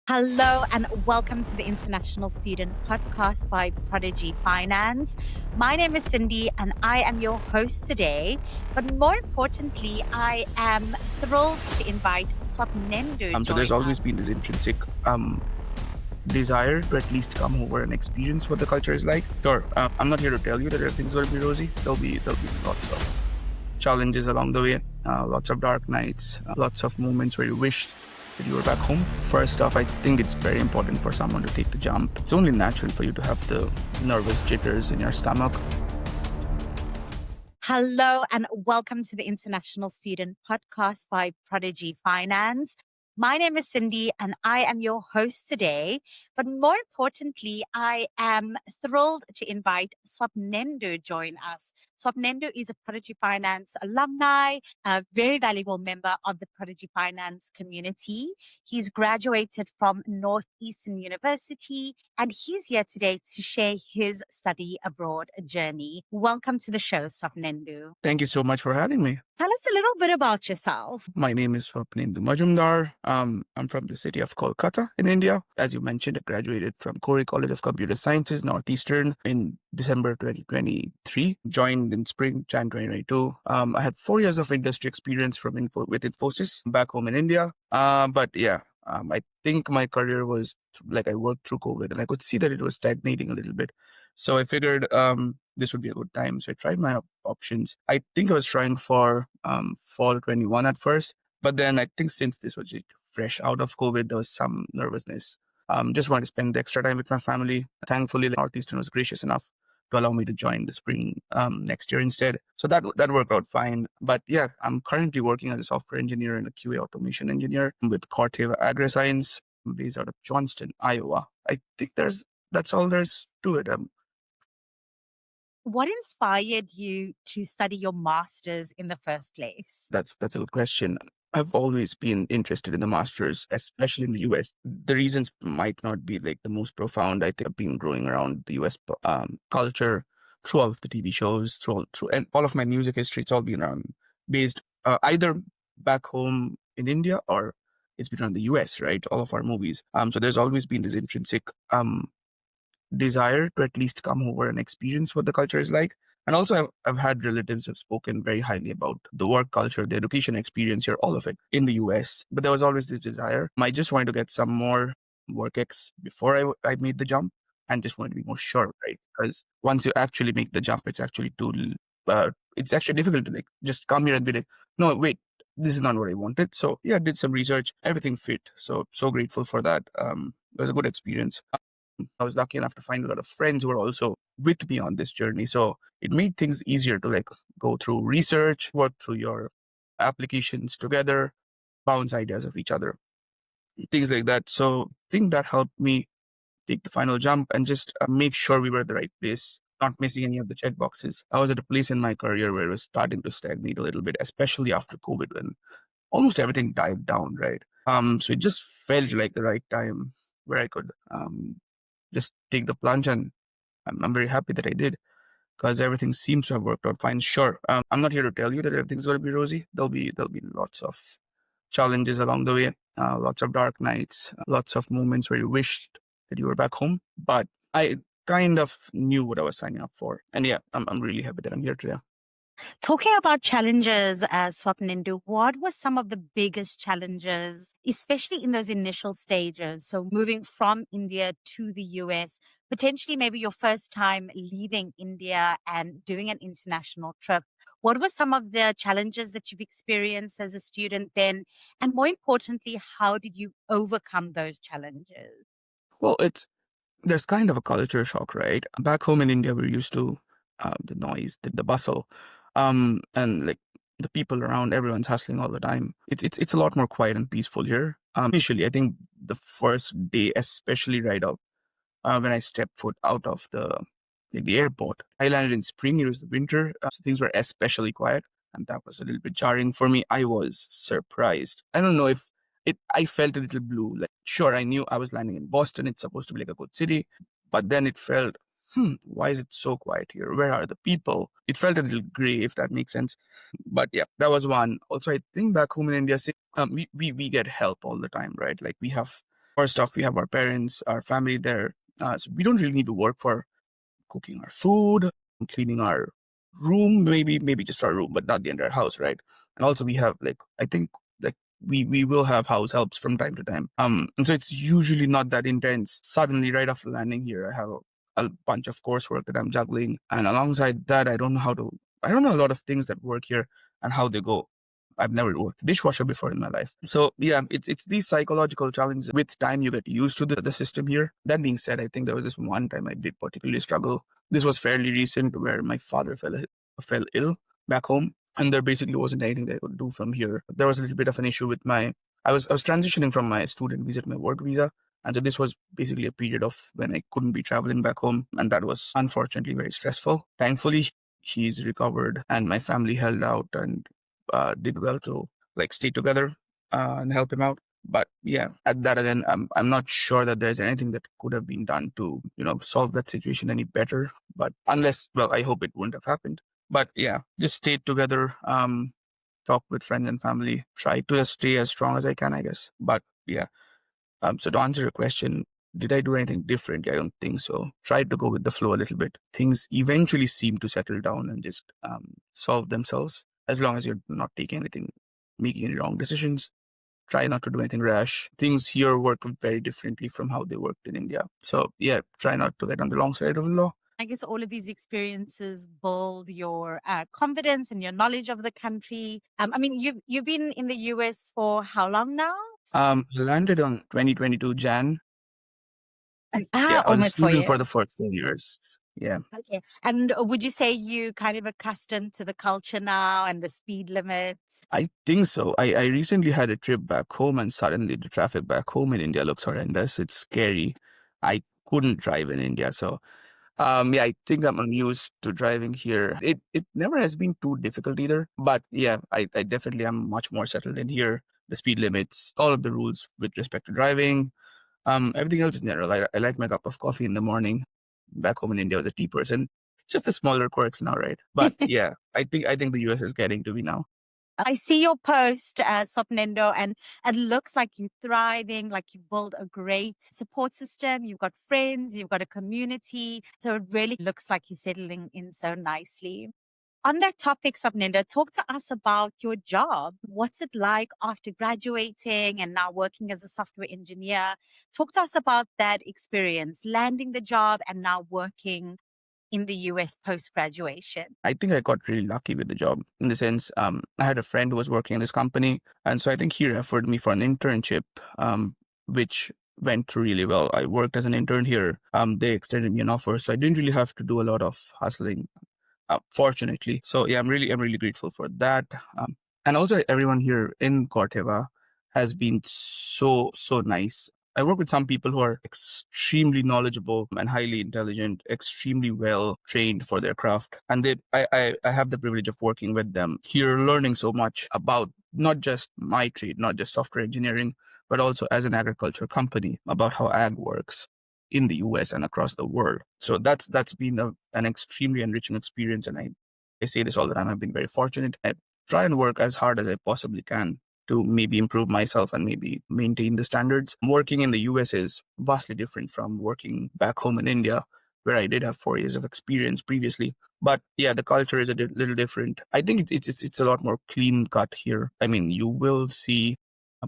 Hello and welcome to the International Student Podcast by Prodigy Finance. My name is Cyndi and I am your host today. But more importantly, I am thrilled to invite Swapnendu. So there's always been this intrinsic desire to at least come over and experience what the culture is like. Sure, I'm not here to tell you that everything's going to be rosy. There'll be lots of challenges along the way, lots of dark nights, lots of moments where you wish that you were back home. First off, I think it's very important for someone to take the jump. It's only natural for you to have the nervous jitters in your stomach. Hello and welcome to the International Student Podcast by Prodigy Finance. My name is Cyndi and I am your host today. But more importantly, I am thrilled to invite Swapnendu join us. Swapnendu is a Prodigy Finance alumni, a very valuable member of the Prodigy Finance community. He's graduated from Northeastern University and he's here today to share his study abroad journey. Welcome to the show, Swapnendu. Thank you so much for having me. Tell us a little bit about yourself. My name is Swapnendu Majumdar. I'm from the city of Kolkata in India. As you mentioned, I graduated from College of Computer Sciences, Northeastern, in December 2023. Joined in spring, Jan 2022. I had 4 years of industry experience with Infosys back home in India. I think my career was I worked through COVID and I could see that it was stagnating a little bit. So I figured this would be a good time. So I tried my options. I think I was trying for fall 21 at first, but then I think since this was fresh out of COVID, there was some nervousness. Just wanted to spend the extra time with my family. Thankfully, Northeastern was gracious enough to allow me to join the spring next year instead. So that worked out fine. But yeah, I'm currently working as a software engineer and a QA automation engineer with Corteva AgriScience, based out of Johnston, Iowa. I think that's all there's to it. What inspired you to study your master's in the first place? That's a good question. I've always been interested in the masters, especially in the US. The reasons might not be the most profound. I think I've been growing around the US culture through all of the TV shows, through and all of my music history. It's all been based either back home in India or it's been around the US, right? All of our movies. So there's always been this intrinsic desire to at least come over and experience what the culture is like. And also, I've had relatives who have spoken very highly about the work culture, the education experience here, all of it in the US. But there was always this desire. I just wanted to get some more work ex before I made the jump and just wanted to be more sure, right? Because once you actually make the jump, it's actually it's actually difficult to just come here and be like, no, wait, this is not what I wanted. So yeah, I did some research, everything fit. So grateful for that. It was a good experience. I was lucky enough to find a lot of friends who were also with me on this journey. So it made things easier to go through research, work through your applications together, bounce ideas of each other, things like that. So I think that helped me take the final jump and just make sure we were at the right place, not missing any of the check boxes. I was at a place in my career where it was starting to stagnate a little bit, especially after COVID when almost everything died down, right? So it just felt like the right time where I could just take the plunge, and I'm very happy that I did because everything seems to have worked out fine. Sure, I'm not here to tell you that everything's going to be rosy. There'll be lots of challenges along the way, lots of dark nights, lots of moments where you wished that you were back home. But I kind of knew what I was signing up for, and yeah, I'm really happy that I'm here today. Talking about challenges, Swapnendu, what were some of the biggest challenges, especially in those initial stages? So moving from India to the US, potentially maybe your first time leaving India and doing an international trip. What were some of the challenges that you've experienced as a student then? And more importantly, how did you overcome those challenges? Well, there's kind of a culture shock, right? Back home in India, we're used to the noise, the bustle, and the people around. Everyone's hustling all the time. It's a lot more quiet and peaceful here. Initially, I think the first day, especially right out when I stepped foot out of the airport, I landed in spring. It was the winter, so things were especially quiet, and that was a little bit jarring for me. I was surprised. I don't know if I felt a little blue. Sure, I knew I was landing in Boston. It's supposed to be like a good city. But then it felt, why is it so quiet here? Where are the people? It felt a little gray, if that makes sense. But yeah, that was one. Also, I think back home in India, we get help all the time, right? We have Our stuff, we have our parents, our family there. So we don't really need to work for cooking our food, cleaning our room, maybe just our room, but not the entire house, right? And also we have like, I think like we will have house helps from time to time. And so it's usually not that intense. Suddenly, right after landing here, I have a bunch of coursework that I'm juggling, and alongside that, I don't know a lot of things that work here and how they go. I've never worked dishwasher before in my life. So yeah, it's these psychological challenges. With time, you get used to the system here. That being said, I think there was this one time I did particularly struggle. This was fairly recent, where my father fell ill back home, and there basically wasn't anything that I could do from here. There was a little bit of an issue with I was transitioning from my student visa to my work visa. And so this was basically a period of when I couldn't be traveling back home. And that was unfortunately very stressful. Thankfully, he's recovered and my family held out and did well to like stay together and help him out. But yeah, at that again, I'm not sure that there's anything that could have been done to, solve that situation any better. But unless, well, I hope it wouldn't have happened. But yeah, just stay together, talk with friends and family, try to stay as strong as I can, I guess. But yeah, so to answer your question, did I do anything differently? I don't think so. Tried to go with the flow a little bit. Things eventually seem to settle down and just solve themselves as long as you're not making any wrong decisions. Try not to do anything rash. Things here work very differently from how they worked in India. So yeah, try not to get on the wrong side of the law. I guess all of these experiences build your confidence and your knowledge of the country. I mean, you've been in the US for how long now? Landed on 2022 Jan. Yeah, I was a Almost 4 student for years. the first 10 years. Yeah. Okay. And would you say you kind of accustomed to the culture now and the speed limits? I think so. I recently had a trip back home, and suddenly the traffic back home in India looks horrendous. It's scary. I couldn't drive in India. So yeah, I think I'm unused to driving here. It never has been too difficult either. But yeah, I definitely am much more settled in here. The speed limits, all of the rules with respect to driving, everything else in general. I like my cup of coffee in the morning. Back home in India, I was a tea person. Just the smaller quirks now, right? But yeah, I think the US is getting to me now. I see your post, Swapnendu, and it looks like you're thriving, like you've built a great support system. You've got friends, you've got a community. So it really looks like you're settling in so nicely. On that topic, Swapnendu, talk to us about your job. What's it like after graduating and now working as a software engineer? Talk to us about that experience, landing the job and now working in the US post graduation. I think I got really lucky with the job in the sense I had a friend who was working in this company. And so I think he referred me for an internship, which went through really well. I worked as an intern here. They extended me an offer. So I didn't really have to do a lot of hustling, fortunately. So yeah, I'm really grateful for that. And also everyone here in Corteva has been so nice. I work with some people who are extremely knowledgeable and highly intelligent, extremely well trained for their craft. And I have the privilege of working with them here, learning so much about not just my trade, not just software engineering, but also as an agriculture company about how ag works in the US and across the world. So that's been an extremely enriching experience. And I say this all the time. I've been very fortunate. I try and work as hard as I possibly can to maybe improve myself and maybe maintain the standards. Working in the US is vastly different from working back home in India, where I did have 4 years of experience previously. But yeah, the culture is a little different. I think it's a lot more clean cut here. I mean, you will see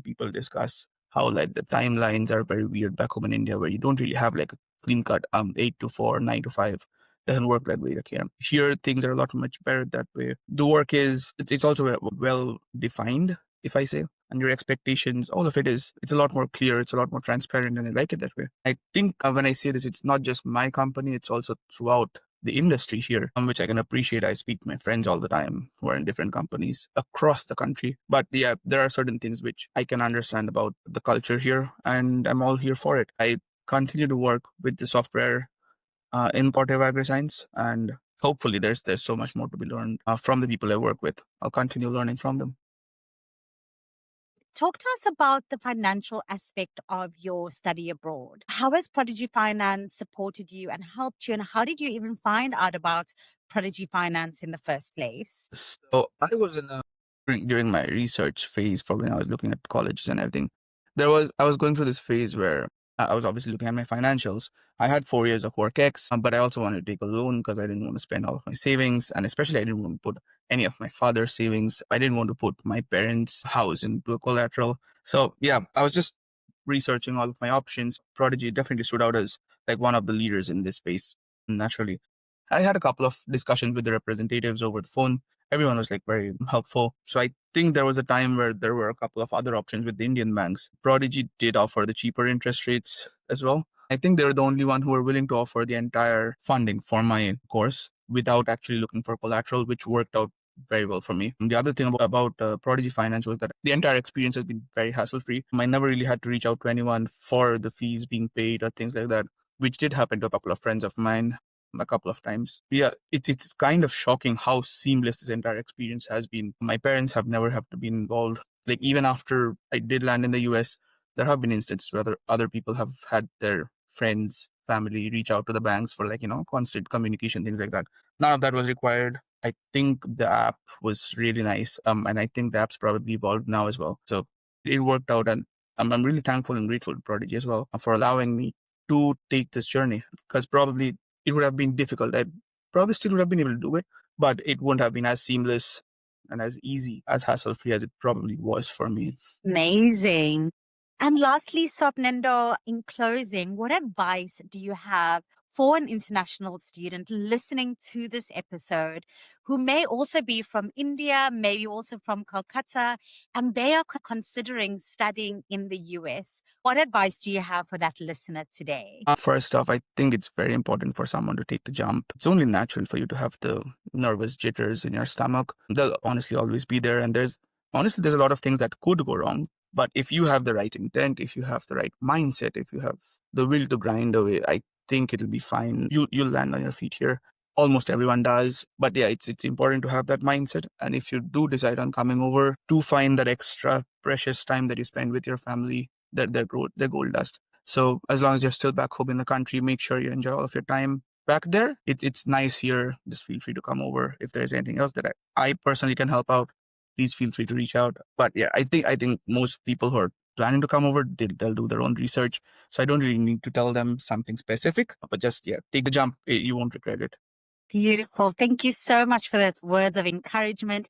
people discuss how like the timelines are very weird back home in India, where you don't really have like a clean cut 8 to 4, 9 to 5. Doesn't work that way like here. Here things are a lot much better that way. The work is it's also well defined, if I say, and your expectations, all of it's a lot more clear, it's a lot more transparent, and I like it that way. I think when I say this, it's not just my company, it's also throughout the industry here, which I can appreciate. I speak to my friends all the time who are in different companies across the country. But yeah, there are certain things which I can understand about the culture here, and I'm all here for it. I continue to work with the software in Corteva Agri-Science, and hopefully there's so much more to be learned from the people I work with. I'll continue learning from them. Talk to us about the financial aspect of your study abroad. How has Prodigy Finance supported you and helped you? And how did you even find out about Prodigy Finance in the first place? So I was in during my research phase for when I was looking at colleges and everything. I was going through this phase where I was obviously looking at my financials. I had 4 years of work ex, but I also wanted to take a loan because I didn't want to spend all of my savings. And especially I didn't want to put any of my father's savings. I didn't want to put my parents' house into a collateral. So yeah, I was just researching all of my options. Prodigy definitely stood out as like one of the leaders in this space, naturally. I had a couple of discussions with the representatives over the phone. Everyone was like very helpful. So I think there was a time where there were a couple of other options with the Indian banks. Prodigy did offer the cheaper interest rates as well. I think they were the only one who were willing to offer the entire funding for my course without actually looking for collateral, which worked out very well for me. And the other thing about Prodigy Finance was that the entire experience has been very hassle free. I never really had to reach out to anyone for the fees being paid or things like that, which did happen to a couple of friends of mine a couple of times. Yeah, it's kind of shocking how seamless this entire experience has been. My parents have never have to be involved. Like even after I did land in the US, there have been instances where other people have had their friends, family reach out to the banks for like, constant communication, things like that. None of that was required. I think the app was really nice. And I think the app's probably evolved now as well. So it worked out, and I'm really thankful and grateful to Prodigy as well for allowing me to take this journey, because probably it would have been difficult. I probably still would have been able to do it, but it wouldn't have been as seamless and as easy, as hassle free as it probably was for me. Amazing. And lastly, Swapnendu, in closing, what advice do you have for an international student listening to this episode who may also be from India, maybe also from Kolkata, and they are considering studying in the US? What advice do you have for that listener today? First off, I think it's very important for someone to take the jump. It's only natural for you to have the nervous jitters in your stomach. They'll honestly always be there. And there's a lot of things that could go wrong. But if you have the right intent, if you have the right mindset, if you have the will to grind away, I think it'll be fine. You'll land on your feet here. Almost everyone does. But yeah, it's important to have that mindset. And if you do decide on coming over, to find that extra precious time that you spend with your family, they're gold dust. So as long as you're still back home in the country, make sure you enjoy all of your time back there. It's nice here. Just feel free to come over. If there's anything else that I personally can help out, please feel free to reach out. But yeah, I think most people who are planning to come over, they'll do their own research. So I don't really need to tell them something specific, but just yeah, take the jump. You won't regret it. Beautiful. Thank you so much for those words of encouragement.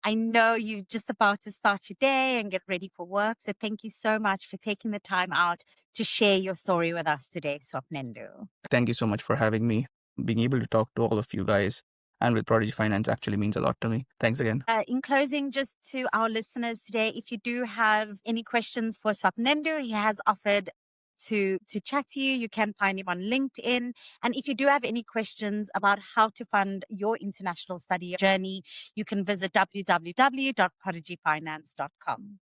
I know you're just about to start your day and get ready for work. So thank you so much for taking the time out to share your story with us today, Swapnendu. Thank you so much for having me. Being able to talk to all of you guys and with Prodigy Finance actually means a lot to me. Thanks again. In closing, just to our listeners today, if you do have any questions for Swapnendu, he has offered to chat to you. You can find him on LinkedIn. And if you do have any questions about how to fund your international study journey, you can visit www.prodigyfinance.com.